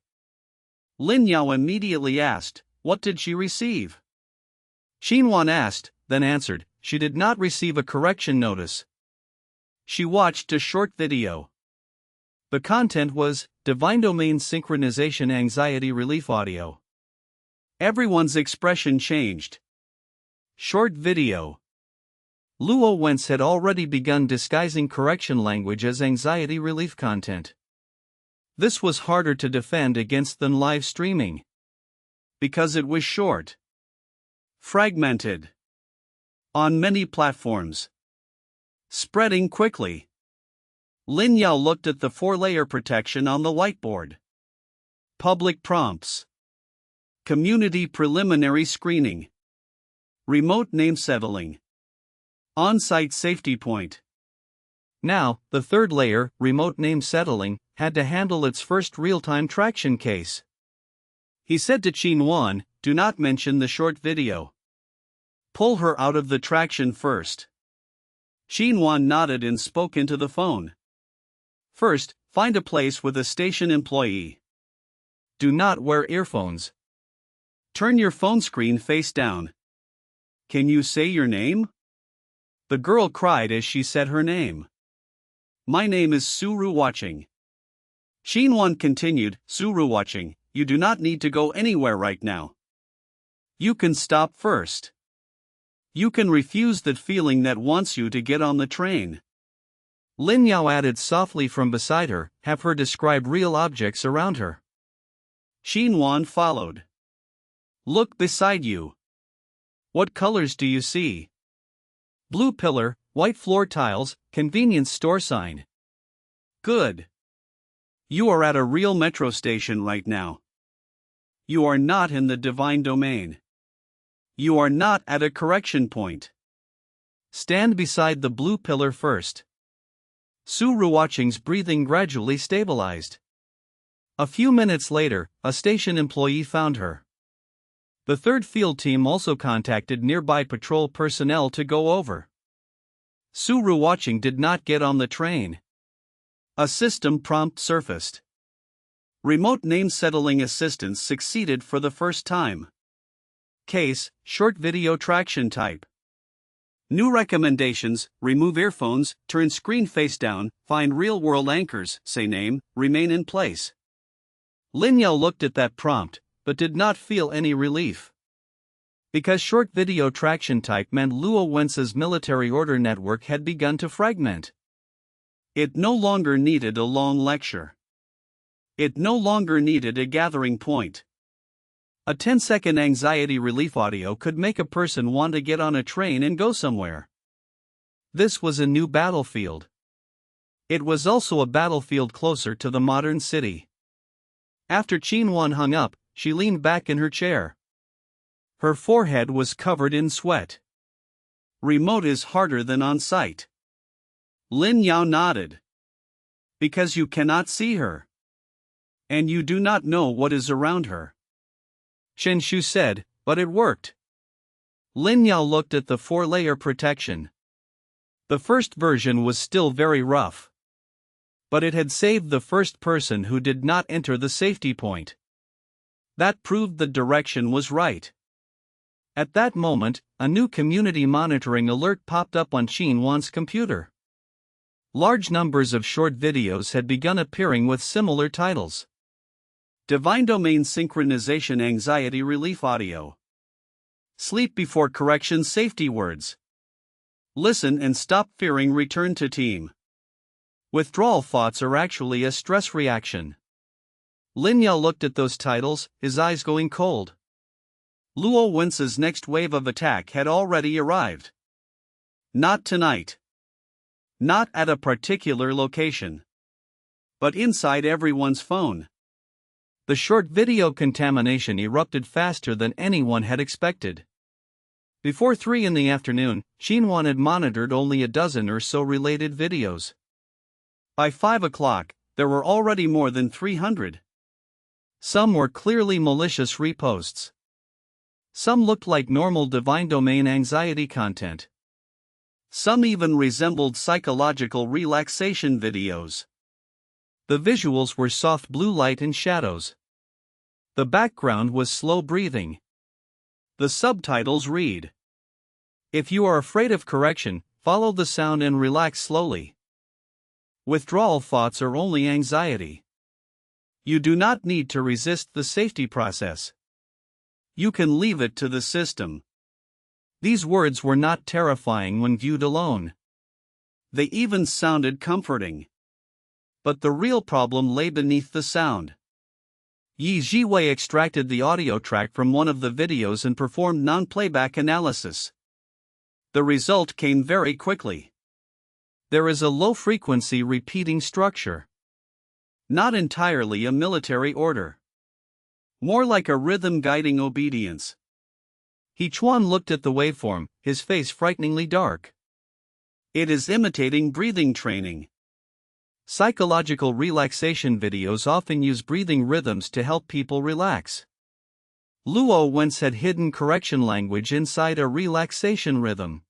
Lin Yao immediately asked, what did she receive? Xinhuan asked, then answered, she did not receive a correction notice. She watched a short video. The content was, Divine Domain Synchronization Anxiety Relief Audio. Everyone's expression changed. Short video. Luo Wentz had already begun disguising correction language as anxiety relief content. This was harder to defend against than live streaming. Because it was short, fragmented, on many platforms, spreading quickly. Lin Yao looked at the 4-layer protection on the whiteboard. Public prompts. Community preliminary screening. Remote name settling. On-site safety point. Now, the third layer, remote name settling, had to handle its first real-time traction case. He said to Qin Wan, "Do not mention the short video. Pull her out of the traction first." Qin Wan nodded and spoke into the phone. "First, find a place with a station employee. Do not wear earphones. Turn your phone screen face down. Can you say your name?" The girl cried as she said her name. "My name is Suru Watching." Qin Wan continued, "Suru Watching, you do not need to go anywhere right now. You can stop first. You can refuse that feeling that wants you to get on the train." Lin Yao added softly from beside her, "Have her describe real objects around her." Qin Wan followed. "Look beside you. What colors do you see?" "Blue pillar, white floor tiles, convenience store sign." "Good. You are at a real metro station right now. You are not in the divine domain. You are not at a correction point. Stand beside the blue pillar first." Suru Watching's breathing gradually stabilized. A few minutes later, a station employee found her. The third field team also contacted nearby patrol personnel to go over. Suru Watching did not get on the train. A system prompt surfaced. Remote name settling assistance succeeded for the first time. Case, short video traction type. New recommendations: remove earphones, turn screen face down, find real-world anchors, say name, remain in place. Lin Yao looked at that prompt, but did not feel any relief. Because short video traction type meant Luo Wentz's military order network had begun to fragment. It no longer needed a long lecture. It no longer needed a gathering point. A 10-second anxiety relief audio could make a person want to get on a train and go somewhere. This was a new battlefield. It was also a battlefield closer to the modern city. After Qin Wan hung up, she leaned back in her chair. Her forehead was covered in sweat. "Remote is harder than on-site." Lin Yao nodded. "Because you cannot see her. And you do not know what is around her." Chen Shu said, "But it worked." Lin Yao looked at the 4-layer protection. The first version was still very rough. But it had saved the first person who did not enter the safety point. That proved the direction was right. At that moment, a new community monitoring alert popped up on Qin Wan's computer. Large numbers of short videos had begun appearing with similar titles. Divine Domain Synchronization Anxiety Relief Audio. Sleep Before Correction Safety Words. Listen and stop fearing return to team. Withdrawal thoughts are actually a stress reaction. Lin Yao looked at those titles, his eyes going cold. Luo Wentz's next wave of attack had already arrived. Not tonight. Not at a particular location. But inside everyone's phone. The short video contamination erupted faster than anyone had expected. Before 3 in the afternoon, Qin Wan had monitored only a dozen or so related videos. By 5 o'clock, there were already more than 300. Some were clearly malicious reposts. Some looked like normal divine domain anxiety content. Some even resembled psychological relaxation videos. The visuals were soft blue light and shadows. The background was slow breathing. The subtitles read, "If you are afraid of correction, follow the sound and relax slowly. Withdrawal thoughts are only anxiety. You do not need to resist the safety process. You can leave it to the system." These words were not terrifying when viewed alone. They even sounded comforting. But the real problem lay beneath the sound. Yi Jiwei extracted the audio track from one of the videos and performed non-playback analysis. The result came very quickly. There is a low-frequency repeating structure. Not entirely a military order. More like a rhythm guiding obedience. He Chuan looked at the waveform, his face frighteningly dark. It is imitating breathing training. Psychological relaxation videos often use breathing rhythms to help people relax. Luo Wentz had hidden correction language inside a relaxation rhythm.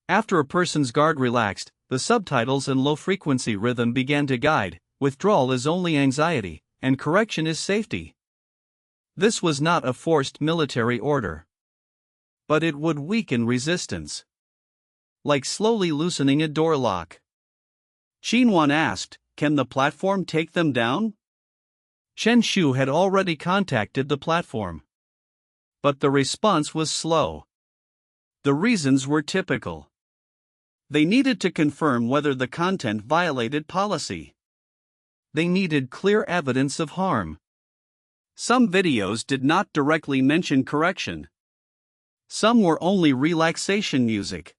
After a person's guard relaxed, the subtitles and low-frequency rhythm began to guide. Withdrawal is only anxiety, and correction is safety. This was not a forced military order. But it would weaken resistance. Like slowly loosening a door lock. Qinwan asked, "Can the platform take them down?" Chen Shu had already contacted the platform. But the response was slow. The reasons were typical. They needed to confirm whether the content violated policy. They needed clear evidence of harm. Some videos did not directly mention correction. Some were only relaxation music.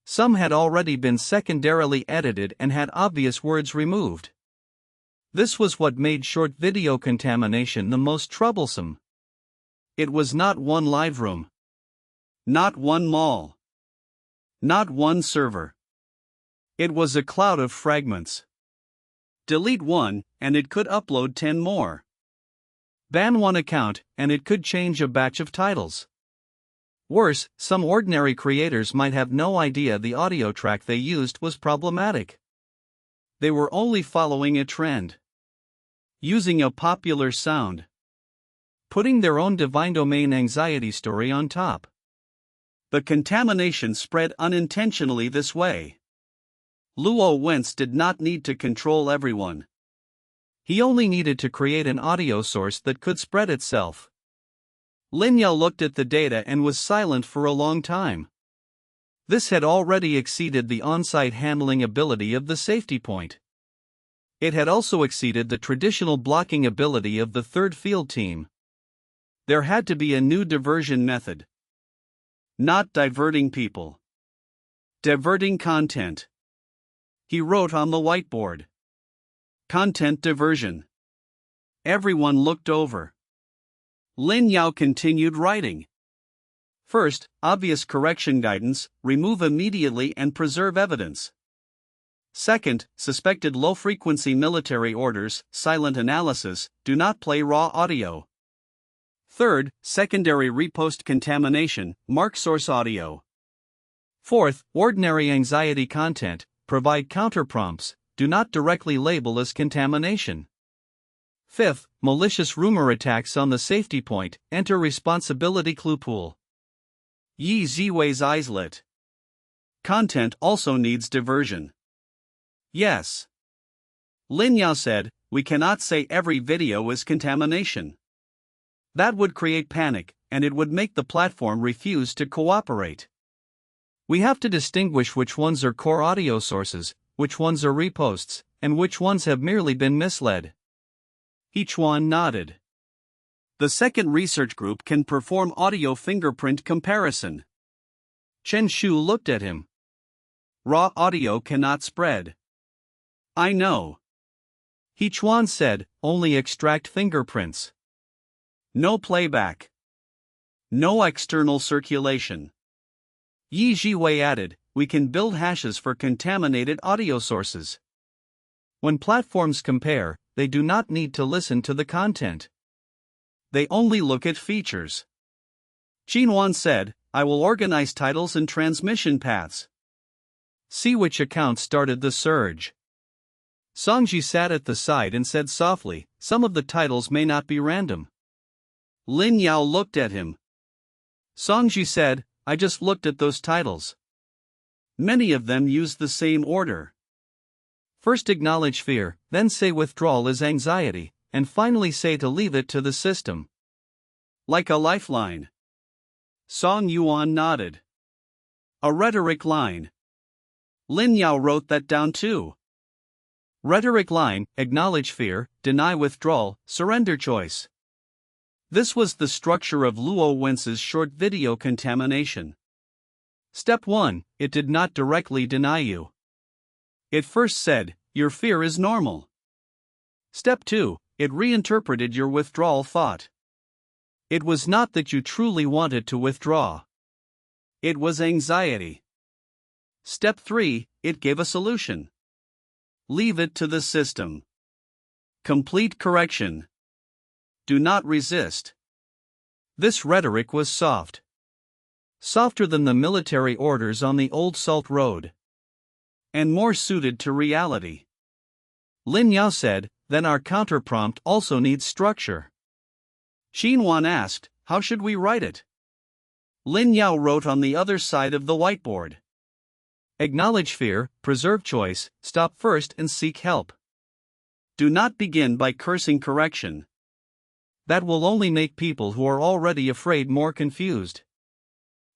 Some had already been secondarily edited and had obvious words removed. This was what made short video contamination the most troublesome. It was not one live room. Not one mall. Not one server. It was a cloud of fragments. Delete one, and it could upload 10 more. Ban one account, and it could change a batch of titles. Worse, some ordinary creators might have no idea the audio track they used was problematic. They were only following a trend. Using a popular sound. Putting their own divine domain anxiety story on top. The contamination spread unintentionally this way. Luo Wentz did not need to control everyone. He only needed to create an audio source that could spread itself. Lin Yao looked at the data and was silent for a long time. This had already exceeded the on-site handling ability of the safety point. It had also exceeded the traditional blocking ability of the third field team. There had to be a new diversion method. Not diverting people. Diverting content. He wrote on the whiteboard. Content diversion. Everyone looked over. Lin Yao continued writing. First, obvious correction guidance, remove immediately and preserve evidence. Second, suspected low-frequency military orders, silent analysis, do not play raw audio. Third, secondary repost contamination, mark source audio. Fourth, ordinary anxiety content, provide counterprompts, do not directly label as contamination. Fifth, malicious rumor attacks on the safety point, enter responsibility clue pool. Yi Ziwei's eyes lit. Content also needs diversion. Yes. Lin Yao said, we cannot say every video is contamination. That would create panic, and it would make the platform refuse to cooperate. We have to distinguish which ones are core audio sources, which ones are reposts, and which ones have merely been misled. He Chuan nodded. The second research group can perform audio fingerprint comparison. Chen Shu looked at him. Raw audio cannot spread. I know. He Chuan said, only extract fingerprints. No playback. No external circulation. Yi Jiwei added, we can build hashes for contaminated audio sources. When platforms compare, they do not need to listen to the content. They only look at features. Qinwan said, I will organize titles and transmission paths. See which account started the surge. Songji sat at the side and said softly, some of the titles may not be random. Lin Yao looked at him. Songji said, I just looked at those titles. Many of them use the same order. First acknowledge fear, then say withdrawal is anxiety, and finally say to leave it to the system. Like a lifeline. Song Yuan nodded. A rhetoric line. Lin Yao wrote that down too. Rhetoric line: acknowledge fear, deny withdrawal, surrender choice. This was the structure of Luo Wence's short video Contamination. Step 1, it did not directly deny you. It first said, your fear is normal. Step 2, it reinterpreted your withdrawal thought. It was not that you truly wanted to withdraw. It was anxiety. Step 3, it gave a solution. Leave it to the system. Complete correction. Do not resist. This rhetoric was soft. Softer than the military orders on the old Salt Road. And more suited to reality. Lin Yao said, then our counterprompt also needs structure. Xinhuan asked, how should we write it? Lin Yao wrote on the other side of the whiteboard. Acknowledge fear, preserve choice, stop first and seek help. Do not begin by cursing correction. That will only make people who are already afraid more confused.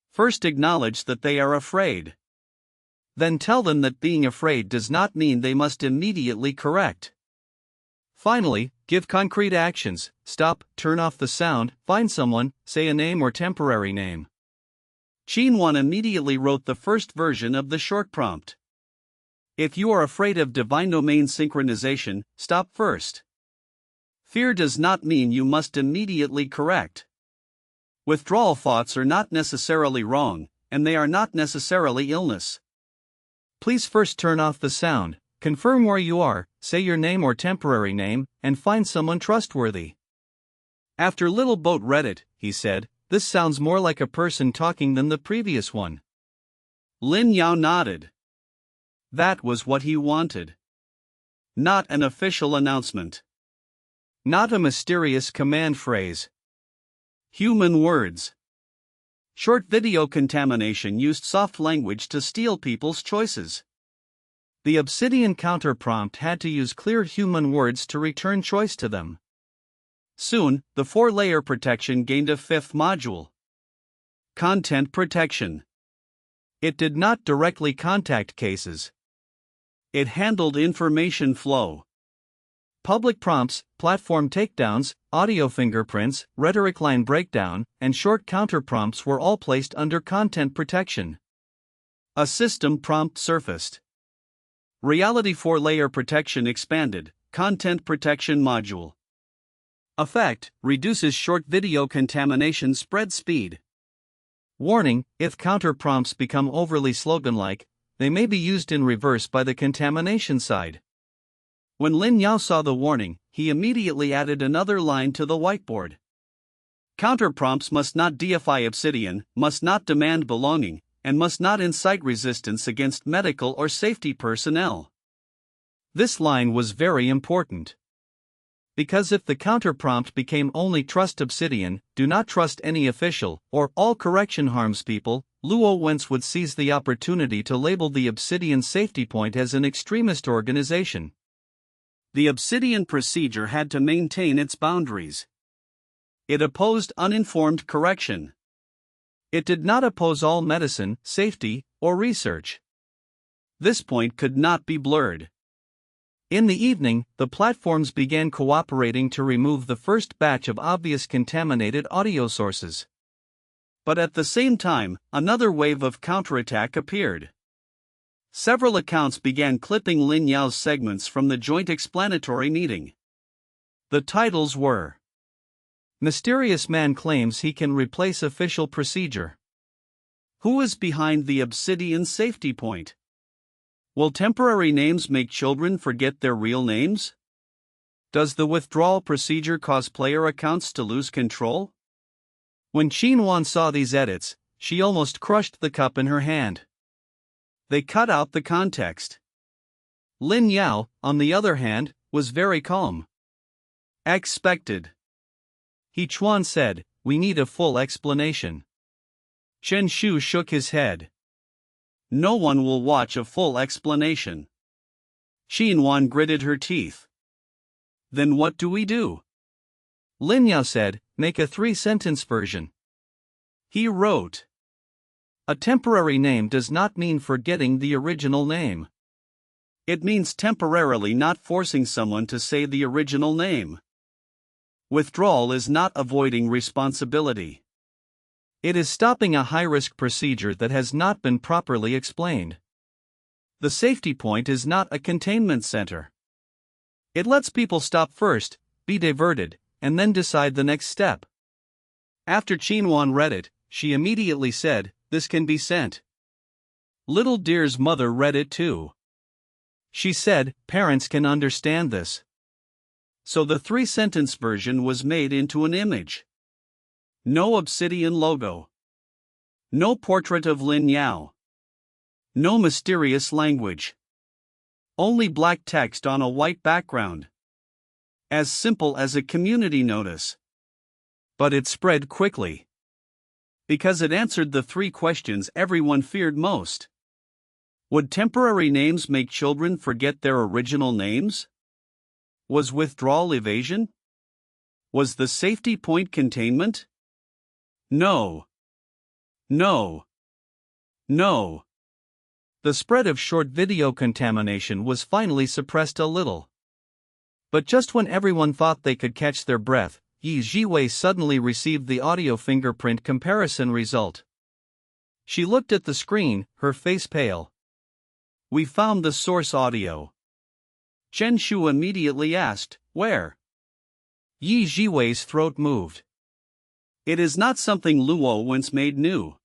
First acknowledge that they are afraid. Then tell them that being afraid does not mean they must immediately correct. Finally, give concrete actions: stop, turn off the sound, find someone, say a name or temporary name. Xinhuan immediately wrote the first version of the short prompt. If you are afraid of divine domain synchronization, stop first. Fear does not mean you must immediately correct. Withdrawal thoughts are not necessarily wrong, and they are not necessarily illness. Please first turn off the sound, confirm where you are, say your name or temporary name, and find someone trustworthy. After Little Boat read it, he said, this sounds more like a person talking than the previous one. Lin Yao nodded. That was what he wanted. Not an official announcement. Not a mysterious command phrase. Human words. Short video Contamination used soft language to steal people's choices. The Obsidian counterprompt had to use clear human words to return choice to them. Soon, the 4-layer protection gained a 5th module. Content protection. It did not directly contact cases. It handled information flow. Public prompts, platform takedowns, audio fingerprints, rhetoric line breakdown, and short counterprompts were all placed under content protection. A system prompt surfaced. Reality 4-layer protection expanded, content protection module. Effect: reduces short video contamination spread speed. Warning: if counterprompts become overly slogan-like, they may be used in reverse by the contamination side. When Lin Yao saw the warning, he immediately added another line to the whiteboard. Counterprompts must not deify Obsidian, must not demand belonging, and must not incite resistance against medical or safety personnel. This line was very important. Because if the counterprompt became only trust Obsidian, do not trust any official, or all correction harms people, Luo Wentz would seize the opportunity to label the Obsidian Safety Point as an extremist organization. The Obsidian procedure had to maintain its boundaries. It opposed uninformed correction. It did not oppose all medicine, safety, or research. This point could not be blurred. In the evening, the platforms began cooperating to remove the first batch of obvious contaminated audio sources. But at the same time, another wave of counterattack appeared. Several accounts began clipping Lin Yao's segments from the joint explanatory meeting. The titles were: Mysterious Man Claims He Can Replace Official Procedure. Who is behind the Obsidian Safety Point? Will temporary names make children forget their real names? Does the withdrawal procedure cause player accounts to lose control? When Xinhuan saw these edits, she almost crushed the cup in her hand. They cut out the context. Lin Yao, on the other hand, was very calm. Expected. He Chuan said, we need a full explanation. Chen Shu shook his head. No one will watch a full explanation. Xinhuan gritted her teeth. Then what do we do? Lin Yao said, make a 3-sentence version. He wrote, "A temporary name does not mean forgetting the original name. It means temporarily not forcing someone to say the original name. Withdrawal is not avoiding responsibility. It is stopping a high-risk procedure that has not been properly explained. The safety point is not a containment center. It lets people stop first, be diverted, and then decide the next step." After Qinhuan read it, she immediately said, "This can be sent." Little Dear's mother read it too. She said, "Parents can understand this." So the 3-sentence version was made into an image. No Obsidian logo. No portrait of Lin Yao. No mysterious language. Only black text on a white background. As simple as a community notice. But it spread quickly. Because it answered the 3 questions everyone feared most. Would temporary names make children forget their original names? Was withdrawal evasion? Was the safety point containment? No. No. No. The spread of short video contamination was finally suppressed a little. But just when everyone thought they could catch their breath, Yi Jiwei suddenly received the audio fingerprint comparison result. She looked at the screen, her face pale. "We found the source audio." Chen Shu immediately asked, "Where?" Yi Jiwei's throat moved. "It is not something Luo once made new.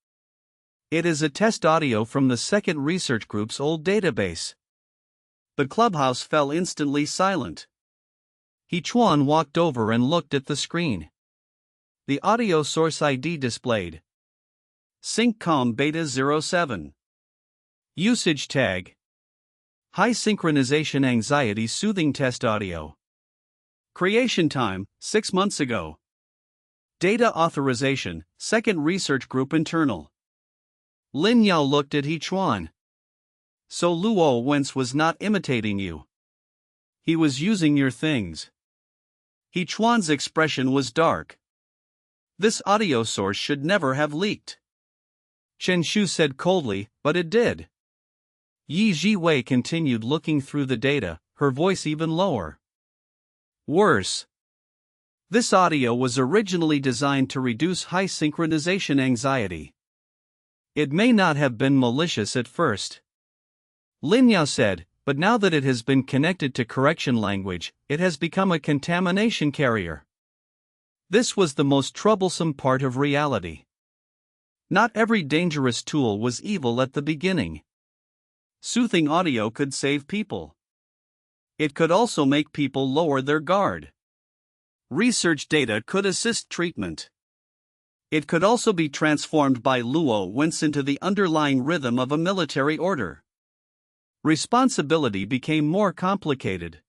It is a test audio from the second research group's old database." The clubhouse fell instantly silent. Hechuan walked over and looked at the screen. The audio source ID displayed. SyncCom Beta 07. Usage tag. High synchronization anxiety soothing test audio. Creation time, 6 months ago. Data authorization, second research group internal. Lin Yao looked at Hechuan. "So Luo Wentz was not imitating you. He was using your things." Hechuan's expression was dark. "This audio source should never have leaked." Chen Shu said coldly, "But it did." Yi Jiwei continued looking through the data, her voice even lower. "Worse. This audio was originally designed to reduce high synchronization anxiety. It may not have been malicious at first." Lin Yao said, "But now that it has been connected to correction language, it has become a contamination carrier." This was the most troublesome part of reality. Not every dangerous tool was evil at the beginning. Soothing audio could save people. It could also make people lower their guard. Research data could assist treatment. It could also be transformed by Luo Wentz into the underlying rhythm of a military order. Responsibility became more complicated.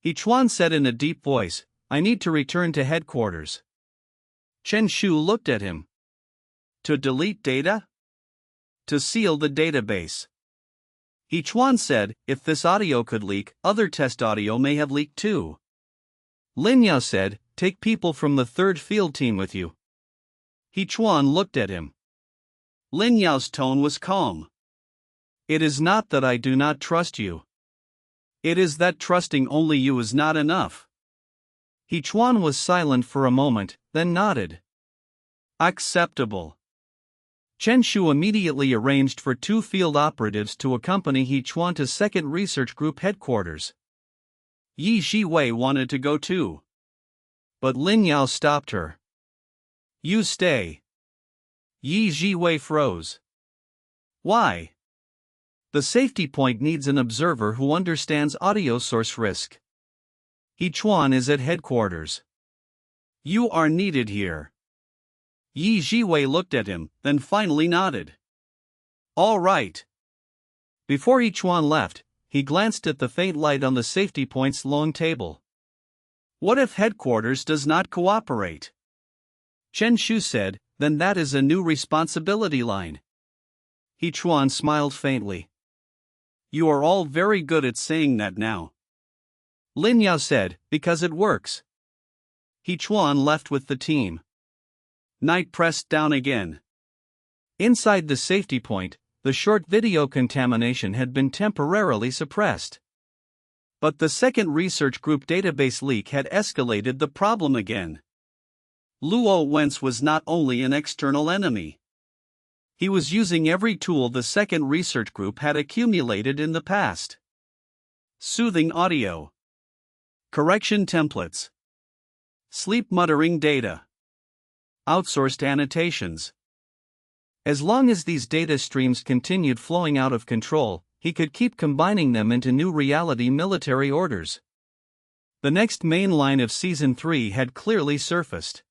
Hechuan said in a deep voice, "I need to return to headquarters." Chen Shu looked at him. "To delete data? To seal the database?" Hechuan said, "If this audio could leak, other test audio may have leaked too." Lin Yao said, "Take people from the 3rd field team with you." Hechuan looked at him. Lin Yao's tone was calm. "It is not that I do not trust you. It is that trusting only you is not enough." Hechuan was silent for a moment, then nodded. "Acceptable." Chen Shu immediately arranged for 2 field operatives to accompany Hechuan to second research group headquarters. Yi Jiwei wanted to go too. But Lin Yao stopped her. "You stay." Yi Jiwei froze. "Why?" "The safety point needs an observer who understands audio source risk. Hechuan is at headquarters. You are needed here." Yi Jiwei looked at him, then finally nodded. "All right." Before Hechuan left, he glanced at the faint light on the safety point's long table. "What if headquarters does not cooperate?" Chen Shu said, "Then that is a new responsibility line." Hechuan smiled faintly. "You are all very good at saying that now." Lin Yao said, "Because it works." Hechuan left with the team. Knight pressed down again. Inside the safety point, the short video contamination had been temporarily suppressed. But the second research group database leak had escalated the problem again. Luo Wentz was not only an external enemy. He was using every tool the second research group had accumulated in the past. Soothing audio. Correction templates. Sleep muttering data. Outsourced annotations. As long as these data streams continued flowing out of control, he could keep combining them into new reality military orders. The next main line of Season 3 had clearly surfaced.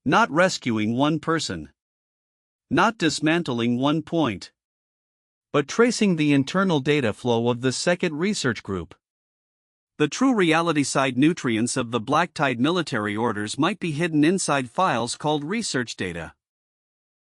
Not rescuing one person. Not dismantling one point. But tracing the internal data flow of the second research group. The true reality side nutrients of the Black Tide military orders might be hidden inside files called research data.